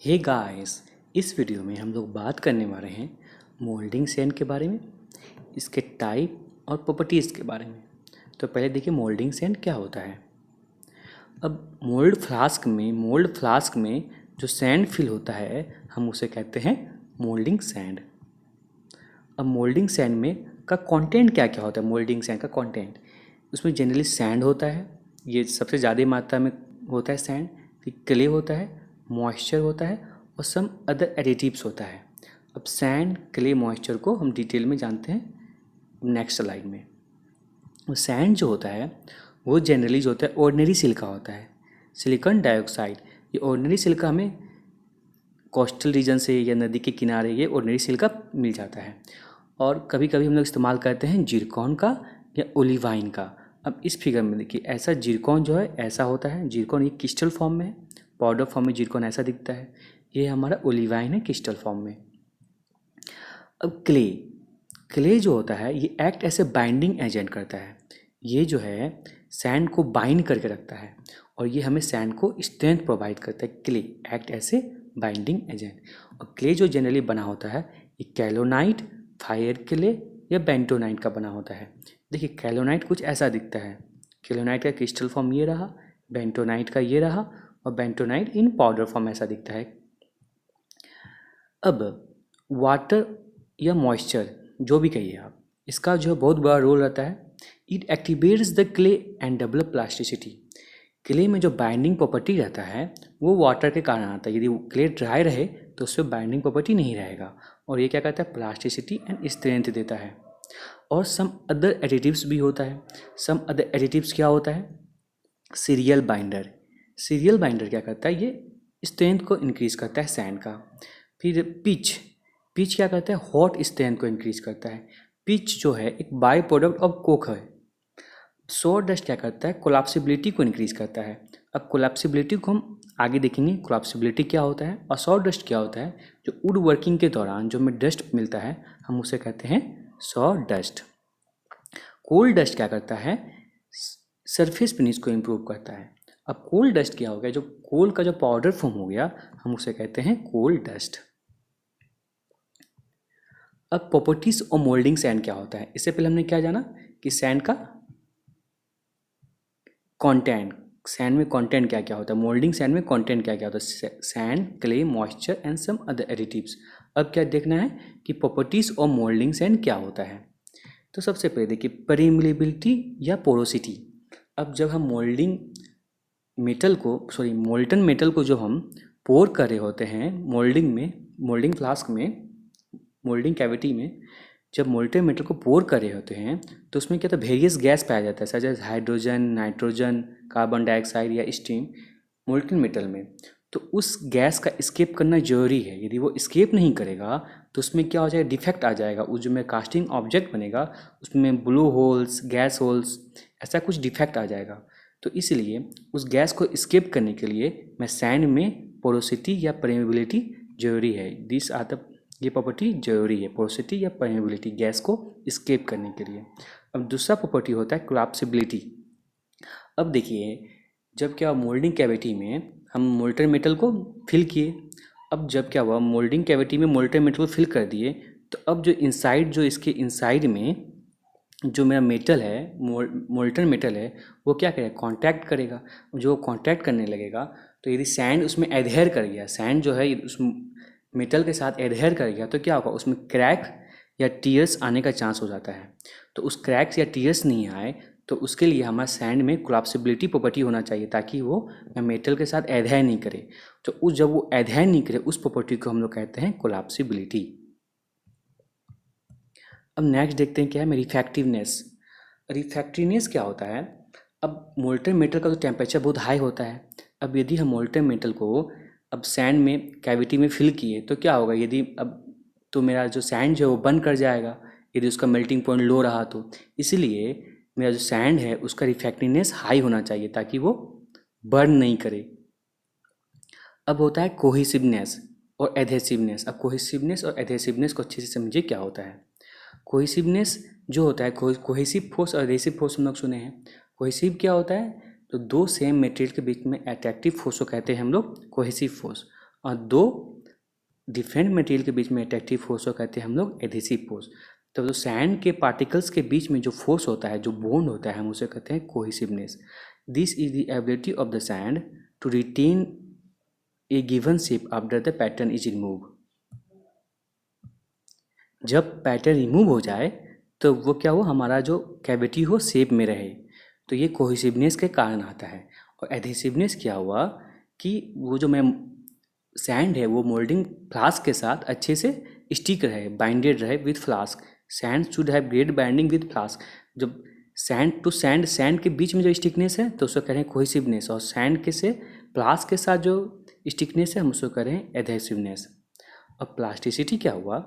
Hey guys, इस video में हम लोग बात करने वाले हैं मोल्डिंग सैंड के बारे में, इसके टाइप और प्रॉपर्टीज़ के बारे में। तो पहले देखिए मोल्डिंग सैंड क्या होता है। अब मोल्ड फ्लास्क में जो सैंड फिल होता है हम उसे कहते हैं मोल्डिंग सैंड। अब मोल्डिंग सैंड में का कंटेंट क्या क्या होता है। मोल्डिंग सैंड का कंटेंट, उसमें जनरली सैंड होता है, ये सबसे ज़्यादा मात्रा में होता है सैंड। फिर क्ले होता है, मॉइस्चर होता है और सम अदर एडिटिव्स होता है। अब सैंड, क्ले, मॉइस्चर को हम डिटेल में जानते हैं नेक्स्ट स्लाइड में। सैंड जो होता है वो जनरली जो होता है ऑर्डिनरी सिलिका होता है, सिलिकॉन डाइऑक्साइड। ये ऑर्डिनरी सिलिका हमें कोस्टल रीजन से या नदी के किनारे ये ऑर्डिनरी सिलिका मिल जाता है। और कभी कभी हम लोग इस्तेमाल करते हैं जिरकॉन का या ओलिवाइन का। अब इस फिगर में देखिए, ऐसा जिरकॉन जो है ऐसा होता है, जिरकॉन ये क्रिस्टल फॉर्म में है, पाउडर फॉर्म में जिरकॉन ऐसा दिखता है। ये हमारा ओलिवाइन है क्रिस्टल फॉर्म में। अब क्ले जो होता है ये एक्ट ऐसे बाइंडिंग एजेंट करता है। ये जो है सैंड को बाइंड करके रखता है और ये हमें सैंड को स्ट्रेंथ प्रोवाइड करता है। क्ले एक्ट ऐसे बाइंडिंग एजेंट। और क्ले जो जनरली बना होता है ये कैलोनाइट, फायर क्ले या बेंटोनाइट का बना होता है। देखिए कैलोनाइट कुछ ऐसा दिखता है, कैलोनाइट का क्रिस्टल फॉर्म ये रहा, बेंटोनाइट का ये रहा और बेंटोनाइट इन पाउडर फॉर्म ऐसा दिखता है। अब वाटर या मॉइस्चर जो भी कहिए आप, इसका जो बहुत बड़ा रोल रहता है। It activates the clay and develop plasticity. Clay में जो बाइंडिंग प्रॉपर्टी रहता है वो वाटर के कारण आता है। यदि क्ले ड्राई रहे तो उसमें बाइंडिंग प्रॉपर्टी नहीं रहेगा और ये क्या कहता है, प्लास्टिसिटी एंड स्ट्रेंथ देता है। और सम अदर एडिटिव्स भी होता है। सम अदर एडिटिव्स क्या होता है, सीरियल बाइंडर। सीरियल बाइंडर क्या करता है, ये स्ट्रेंथ को इंक्रीज करता है सैंड का। फिर पिच, पिच क्या करता है, हॉट स्ट्रेंथ को इंक्रीज करता है। पिच जो है एक बाय प्रोडक्ट ऑफ कोक है। सॉ डस्ट क्या करता है, कोलैप्सिबिलिटी को इंक्रीज करता है। अब कोलैप्सिबिलिटी को हम आगे देखेंगे, कोलैप्सिबिलिटी क्या होता है। और सॉ डस्ट क्या होता है, जो वुड वर्किंग के दौरान जो हमें डस्ट मिलता है हम उसे कहते हैं सॉ डस्ट। कोल डस्ट क्या करता है, सरफेस फिनिश को इम्प्रूव करता है। अब कोल डस्ट क्या हो गया, जो कोल का जो पाउडर फॉर्म हो गया हम उसे कहते हैं कोल डस्ट। अब प्रॉपर्टीज और मोल्डिंग सैंड क्या होता है, इससे पहले हमने क्या जाना कि सैंड का कंटेंट, सैंड में कंटेंट क्या क्या होता है, मोल्डिंग सैंड में कंटेंट क्या क्या होता है, sand, clay, moisture and some other additives. अब क्या देखना है कि प्रॉपर्टीज और मोल्डिंग सैंड क्या होता है। तो सबसे पहले देखिए परमेबिलिटी या पोरोसिटी। अब जब हम मोल्टन मेटल को जो हम पोर कर रहे होते हैं मोल्डिंग फ्लास्क में, मोल्डिंग कैविटी में, जब मोल्टेन मेटल को पोर कर रहे होते हैं तो उसमें क्या था, वेरियस गैस पाया जाता है such as hydrogen, nitrogen, carbon dioxide या स्टीम मोल्टेन मेटल में। तो उस गैस का स्केप करना जरूरी है। यदि वो स्केप नहीं करेगा तो उसमें क्या हो जाएगा, डिफेक्ट आ जाएगा। उस जो में कास्टिंग ऑब्जेक्ट बनेगा उसमें ब्लू होल्स, गैस होल्स, ऐसा कुछ डिफेक्ट आ जाएगा। तो इसलिए उस गैस को स्केप करने के लिए मैं सैंड में पोरोसिटी या परमेबिलिटी जरूरी है। दिस आर द, ये प्रॉपर्टी जरूरी है, पोरोसिटी या परमेबिलिटी, गैस को स्केप करने के लिए। अब दूसरा प्रॉपर्टी होता है कोलैप्सिबिलिटी। अब देखिए जब क्या मोल्डिंग कैविटी में हम मोल्टेन मेटल को फिल किए, अब जब क्या हुआ मोल्डिंग कैविटी में मोल्टेन मेटल को फिल कर दिए तो अब जो इनसाइड, जो इसके इनसाइड में जो मेरा मेटल है, मोल्टन मेटल है, वो क्या करेगा, कांटेक्ट करेगा। जो कांटेक्ट करने लगेगा तो यदि सैंड उसमें एडहेयर कर गया, सैंड जो है उस मेटल के साथ एडहेयर कर गया तो क्या होगा, उसमें क्रैक या टीयर्स आने का चांस हो जाता है। तो उस क्रैक्स या टीयर्स नहीं आए तो उसके लिए हमारा सैंड में कोलैप्सिबिलिटी प्रॉपर्टी होना चाहिए ताकि वो मेटल के साथ एडहेयर नहीं करे। तो उस जब वो एडहेयर नहीं करे उस प्रॉपर्टी को हम लोग कहते हैं कोलैप्सिबिलिटी। अब नेक्स्ट देखते हैं क्या है रिफ्रैक्टिवनेस। रिफ्रैक्टिवनेस क्या होता है, अब मोल्टेन मेटल का तो टेम्परेचर बहुत हाई होता है। अब यदि हम मोल्टेन मेटल को अब सैंड में कैविटी में फिल किए तो क्या होगा, यदि अब तो मेरा जो सैंड जो है वो बर्न कर जाएगा यदि उसका मेल्टिंग पॉइंट लो रहा तो। इसलिए मेरा जो सैंड है उसका रिफ्रैक्टिवनेस हाई होना चाहिए ताकि वो बर्न नहीं करे। अब होता है कोहेसिवनेस और एडहेसिवनेस। अब कोहेसिवनेस और एडहेसिवनेस को अच्छे से समझिए क्या होता है। कोहेसिवनेस जो होता है, कोहेसिव फोर्स और एडहेसिव फोर्स हम लोग सुने हैं। कोहेसिव क्या होता है, तो दो सेम मटेरियल के बीच में अट्रैक्टिव फोर्स को कहते हैं हम लोग कोहेसिव फोर्स। और दो डिफरेंट मटेरियल के बीच में अट्रैक्टिव फोर्स को कहते हैं हम लोग एडहेसिव फोर्स। तो जो सैंड के पार्टिकल्स के बीच में जो फोर्स होता है, जो बॉन्ड होता है, हम उसे कहते हैं cohesiveness. This is the ability of the sand to retain a given shape after the pattern is remove. जब पैटर्न रिमूव हो जाए तो वो क्या हो, हमारा जो कैविटी हो शेप में रहे, तो ये कोहेसिवनेस के कारण आता है। और एडहेसिवनेस क्या हुआ कि वो जो मैं सैंड है वो मोल्डिंग फ्लास्क के साथ अच्छे से स्टिक रहे, बाइंडेड रहे with flask. Sand should have great binding with flask. जब सैंड टू सैंड, सैंड के बीच में जो स्टिकनेस है तो उसको कह रहे हैं कोहेसिवनेस, और सैंड के से फ्लास्क के साथ जो स्टिकनेस है हम उसको कह रहे हैं एडहेसिवनेस। और प्लास्टिसिटी क्या हुआ,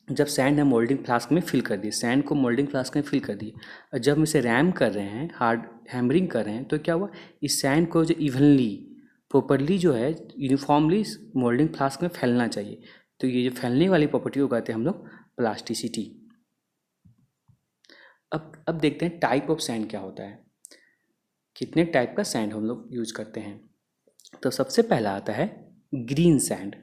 जब सैंड हम मोल्डिंग फ्लास्क में फिल कर दिए, सैंड को मोल्डिंग फ्लास्क में फिल कर दिए, और जब हम इसे रैम कर रहे हैं, हार्ड हैमरिंग कर रहे हैं, तो क्या हुआ, इस सैंड को जो इवनली प्रॉपरली जो है यूनिफॉर्मली मोल्डिंग फ्लास्क में फैलना चाहिए। तो ये जो फैलने वाली प्रॉपर्टी को कहते हैं हम लोग प्लास्टिसिटी। अब देखते हैं टाइप ऑफ सैंड क्या होता है, कितने टाइप का सैंड हम लोग यूज करते हैं। तो सबसे पहला आता है ग्रीन सैंड।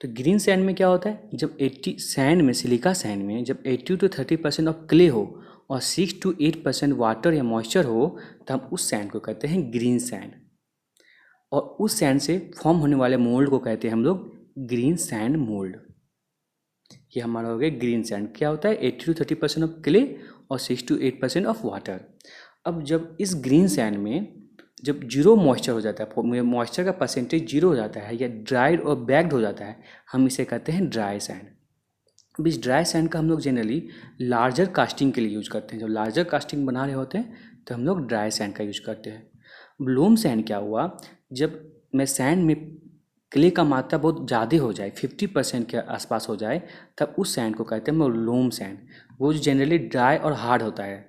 तो ग्रीन सैंड में क्या होता है, जब 80 सैंड में, सिलिका सैंड में जब 80 to 30% ऑफ क्ले हो और 6 to 8% वाटर या मॉइस्चर हो, तो हम उस सैंड को कहते हैं ग्रीन सैंड। और उस सैंड से फॉर्म होने वाले मोल्ड को कहते हैं हम लोग ग्रीन सैंड मोल्ड। ये हमारा हो गया ग्रीन सैंड। क्या होता है, 80 to 30% ऑफ क्ले और 6 to 8% ऑफ वाटर। अब जब इस ग्रीन सैंड में जब जीरो मॉइस्चर हो जाता है, मॉइस्चर का परसेंटेज जीरो हो जाता है या ड्राइड और बैग्ड हो जाता है, हम इसे कहते हैं ड्राई सैंड। अब इस ड्राई सैंड का हम लोग जनरली लार्जर कास्टिंग के लिए यूज करते हैं। जब लार्जर कास्टिंग बना रहे होते हैं तो हम लोग ड्राई सैंड का यूज करते हैं। लोम सैंड क्या हुआ, जब मैं सैंड में क्ले का मात्रा बहुत ज़्यादा हो जाए, 50% के आसपास हो जाए, तब उस सैंड को कहते हैं हम लोग लोम सैंड। वो जो जनरली ड्राई और हार्ड होता है,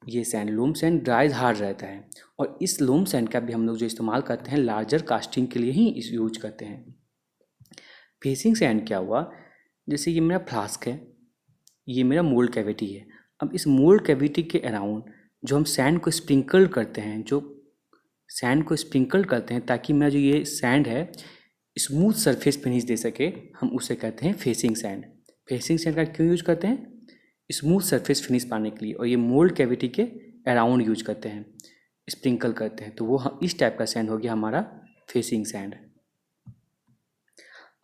ये सैंड लोम सैंड ड्राई हार्ड रहता है। और इस लोम सैंड का भी हम लोग जो इस्तेमाल करते हैं लार्जर कास्टिंग के लिए ही इस यूज करते हैं। फेसिंग सैंड क्या हुआ, जैसे ये मेरा फ्लास्क है, ये मेरा मोल्ड कैविटी है। अब इस मोल्ड कैविटी के अराउंड जो हम सैंड को स्प्रिंकल करते हैं, जो सैंड को स्प्रिंकल करते हैं ताकि मेरा जो ये सैंड है स्मूथ सरफेस फिनिश दे सके, हम उसे कहते हैं फेसिंग सैंड। फेसिंग सैंड का क्यों यूज करते हैं, स्मूथ सरफेस फिनिश पाने के लिए, और ये मोल्ड कैविटी के अराउंड यूज करते हैं, स्प्रिंकल करते हैं। तो वो इस टाइप का सैंड हो गया हमारा फेसिंग सैंड।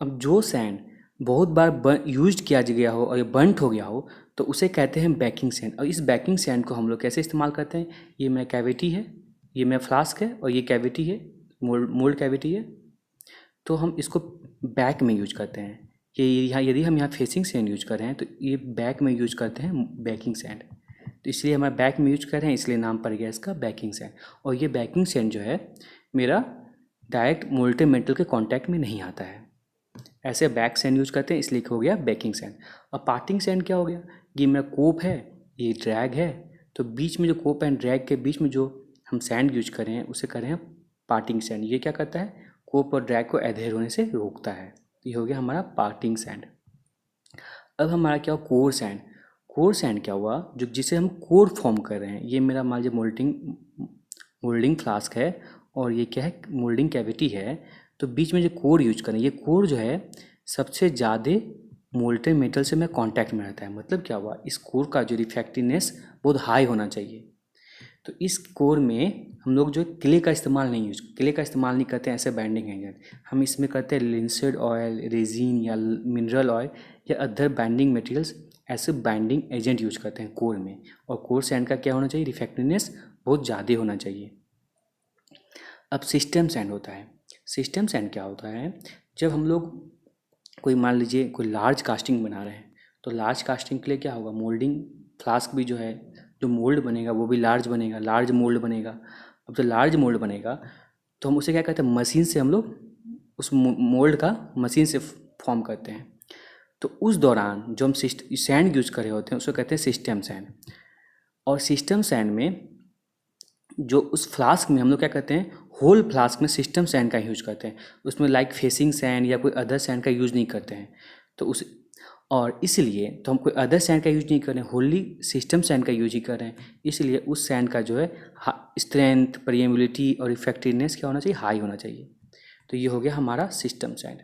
अब जो सैंड बहुत बार यूज किया गया हो और ये बर्नट हो गया हो, तो उसे कहते हैं बेकिंग सैंड। और इस बेकिंग सैंड को हम लोग कैसे इस्तेमाल करते हैं, ये मेरा कैविटी है, ये मेरा फ्लास्क है, और ये कैविटी है, मोल्ड कैविटी है, तो हम इसको बैक में यूज करते हैं। ये यहाँ यदि हम यहाँ फेसिंग सैंड यूज कर रहे हैं तो ये बैक में यूज करते हैं बेकिंग सैंड। तो इसलिए हमारा बैक में यूज कर रहे हैं, इसलिए नाम पड़ गया इसका बेकिंग सैंड। और ये बेकिंग सैंड जो है मेरा डायरेक्ट मोल्टेन मेटल के कांटेक्ट में नहीं आता है, ऐसे बैक सैंड यूज करते हैं, इसलिए हो गया बेकिंग सैंड। और पार्टिंग सैंड क्या हो गया, ये मेरा कोप है, ये ड्रैग है, तो बीच में जो कोप एंड ड्रैग के बीच में जो हम सैंड यूज कर रहे हैं उसे कर रहे हैं पार्टिंग सैंड। ये क्या करता है, कोप और ड्रैग को एडहेर होने से रोकता है। ये हो गया हमारा पार्टिंग सैंड। अब हमारा क्या हुआ, कोर सैंड। कोर सैंड क्या हुआ, जो जिसे हम कोर फॉर्म कर रहे हैं, ये मेरा मान लीजिए मोल्डिंग फ्लास्क है और ये क्या है, मोल्डिंग कैविटी है। तो बीच में जो कोर यूज करें, ये कोर जो है सबसे ज़्यादा मोल्टेन मेटल से में कांटेक्ट में रहता है। मतलब क्या हुआ, इस कोर का जो रिफ्रैक्टिवनेस बहुत हाई होना चाहिए। तो इस कोर में हम लोग जो क्ले का इस्तेमाल नहीं करते हैं ऐसे बाइंडिंग एजेंट। हम इसमें करते हैं लिंसेड ऑयल, रेजिन या मिनरल ऑयल या अदर बाइंडिंग मटेरियल्स, ऐसे बाइंडिंग एजेंट यूज करते हैं कोर में। और कोर सैंड का क्या होना चाहिए, रिफ्रैक्टिवनेस बहुत ज़्यादा होना चाहिए। अब सिस्टम सैंड होता है। सिस्टम सैंड क्या होता है, जब हम लोग कोई मान लीजिए कोई लार्ज कास्टिंग बना रहे हैं, तो लार्ज कास्टिंग के लिए क्या होगा, मोल्डिंग फ्लास्क भी जो है, जो मोल्ड बनेगा वो भी लार्ज बनेगा, लार्ज मोल्ड बनेगा। अब जो लार्ज मोल्ड बनेगा तो हम उसे क्या कहते हैं, मशीन से हम लोग उस मोल्ड का मशीन से फॉर्म करते हैं। तो उस दौरान जो हम सैंड यूज कर रहे होते हैं उसको कहते हैं सिस्टम सैंड। और सिस्टम सैंड में जो उस फ्लास्क में हम लोग क्या करते हैं, होल फ्लास्क में सिस्टम सैंड का यूज करते हैं, उसमें लाइक फेसिंग सैंड या कोई अदर सैंड का यूज नहीं करते हैं। तो उस और इसलिए तो हम कोई अदर सैंड का यूज नहीं कर रहे हैं, होली सिस्टम सैंड का यूज ही कर रहे हैं। इसलिए उस सैंड का जो है स्ट्रेंथ, परमेबिलिटी और इफेक्टिवनेस क्या होना चाहिए, हाई होना चाहिए। तो ये हो गया हमारा सिस्टम सैंड।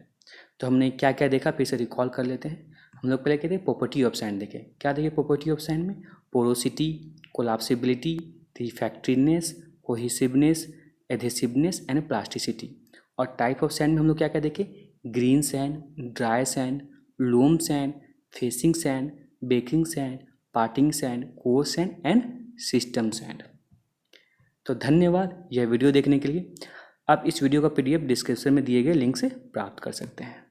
तो हमने क्या क्या देखा, फिर से रिकॉल कर लेते हैं। हम लोग पहले कहते हैं प्रॉपर्टी ऑफ सैंड देखें। क्या देखें प्रॉपर्टी ऑफ सैंड में? Porosity, collapsibility, refractiveness, cohesiveness, adhesiveness and plasticity. और टाइप ऑफ सैंड में हम लोग क्या क्या देखें? Green sand, dry sand, loam sand, facing sand, backing sand, parting sand, core sand and system sand. तो धन्यवाद यह वीडियो देखने के लिए। आप इस वीडियो का PDF डिस्क्रिप्शन में दिए गए लिंक से प्राप्त कर सकते हैं।